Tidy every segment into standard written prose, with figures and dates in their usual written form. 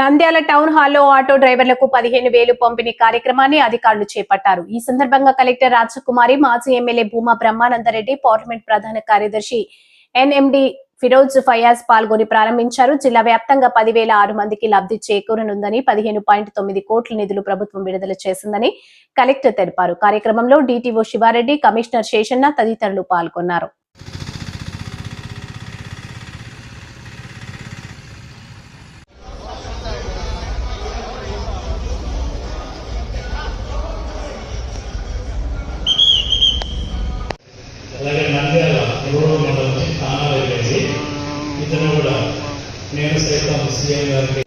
Nandyal town హాల్లో auto డ్రైవర్లకు 15,000 పంపిణీ కార్యక్రమాన్ని అధికారులు చేపట్టారు. ఈ సందర్భంగా కలెక్టర్ రాజకుమారి, మాజీ ఎమ్మెల్యే భూమా బ్రహ్మానందరెడ్డి, పార్లమెంట్ ప్రధాన కార్యదర్శి ఎన్ఎండి ఫిరోజ్ ఫయాజ్ పాల్గొని ప్రారంభించారు. జిల్లా వ్యాప్తంగా 10,006 మందికి లబ్ధి చేకూరనుందని, 15.9 కోట్ల నిధులు ప్రభుత్వం విడుదల చేసిందని కలెక్టర్ తెలిపారు. కార్యక్రమంలో డిటిఓ శివారెడ్డి, కమిషనర్ శేషన్న తదితరులు పాల్గొన్నారు. అలాగే నంద్యాల మూడవ మండలం నుంచి తానాలు వెళ్ళేసి ఇతను కూడా నేను సైతం సీఎం గారికి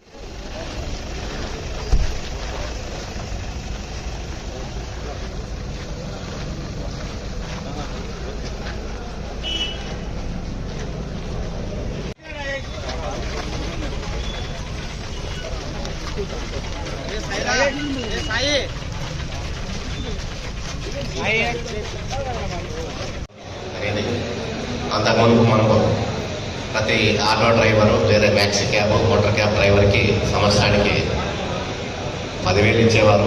అంతకుముందు మనకు ప్రతి ఆటో డ్రైవరు లేదా మ్యాక్సీ క్యాబ్, మోటార్ క్యాబ్ డ్రైవర్కి సంవత్సరానికి 10,000 ఇచ్చేవారు.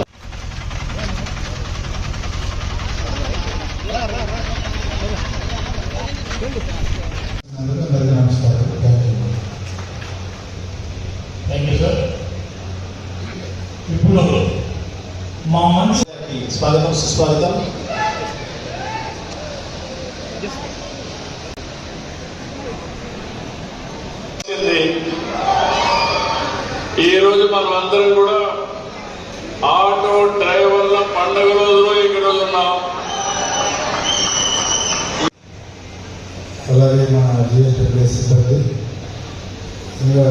ఇప్పుడు మా మనిషికి స్వాగతం, సుస్వాగతం. ఈ రోజు మనం అందరం కూడా ఆటో డ్రైవర్ల పండుగ రోజులో ఇక్కడ ఉన్నాం. అలాగే మన జిఎస్టీ సిబ్బంది ఇంకా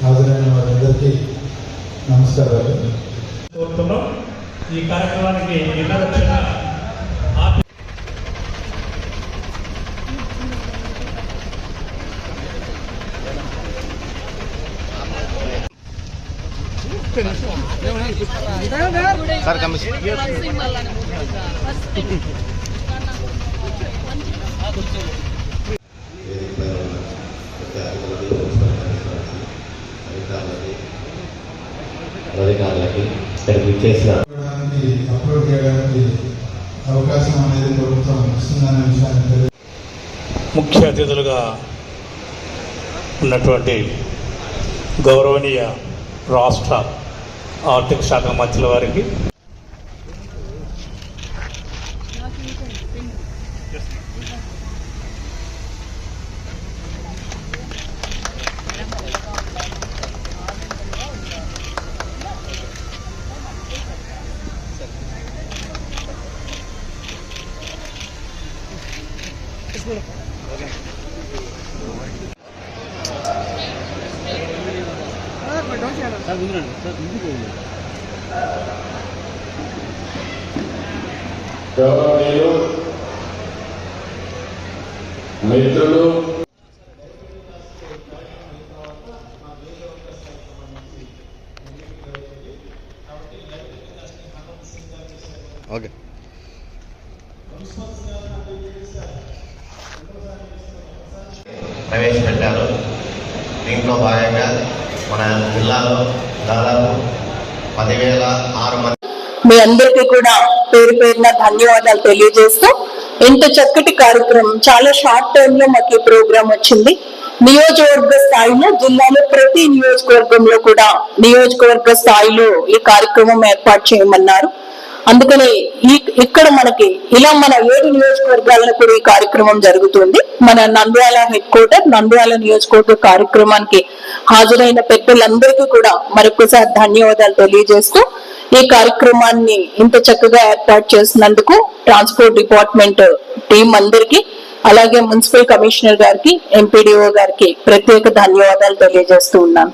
హాజరైన వారందరికీ నమస్కారాలు. ఈ కార్యక్రమానికి నిర్లక్ష్య సార్ కమిషన్ అధికారులకి అప్లోడ్ చేయడానికి అవకాశం అనేది ప్రభుత్వం ఇస్తుందనే విషయాన్ని ముఖ్య అతిథులుగా ఉన్నటువంటి గౌరవనీయ రాష్ట్ర ఆర్థిక శాఖ మంత్రుల వారికి, గౌరవనీయులు మిత్రులు ఓకే ప్రవేశపెట్టారు. దీంట్లో భాగంగా మన జిల్లాలో దాదాపు 10,006 మంది. మీ అందరికీ కూడా పేరు పేరున ధన్యవాదాలు తెలియజేస్తూ, ఇంత చక్కటి కార్యక్రమం చాలా షార్ట్ టైమ్ లో మాకు ఈ ప్రోగ్రాం వచ్చింది. నియోజకవర్గ స్థాయిలో జిల్లాలో ప్రతి నియోజకవర్గంలో కూడా నియోజకవర్గ స్థాయిలో ఈ కార్యక్రమం ఏర్పాటు చేయమన్నారు. అందుకని ఇక్కడ మనకి ఇలా మన 7 నియోజకవర్గాలను కూడా ఈ కార్యక్రమం జరుగుతుంది. మన నంద్యాల హెడ్ క్వార్టర్, నంద్యాల నియోజకవర్గ కార్యక్రమానికి హాజరైన పెద్దలందరికీ కూడా మరొకసారి ధన్యవాదాలు తెలియజేస్తూ, ఈ కార్యక్రమాన్ని ఇంత చక్కగా ఏర్పాటు చేసినందుకు ట్రాన్స్పోర్ట్ డిపార్ట్మెంట్ టీం అందరికీ, అలాగే మున్సిపల్ కమిషనర్ గారికి, ఎంపీడీఓ గారికి ప్రత్యేక ధన్యవాదాలు తెలియజేస్తూ ఉన్నాను.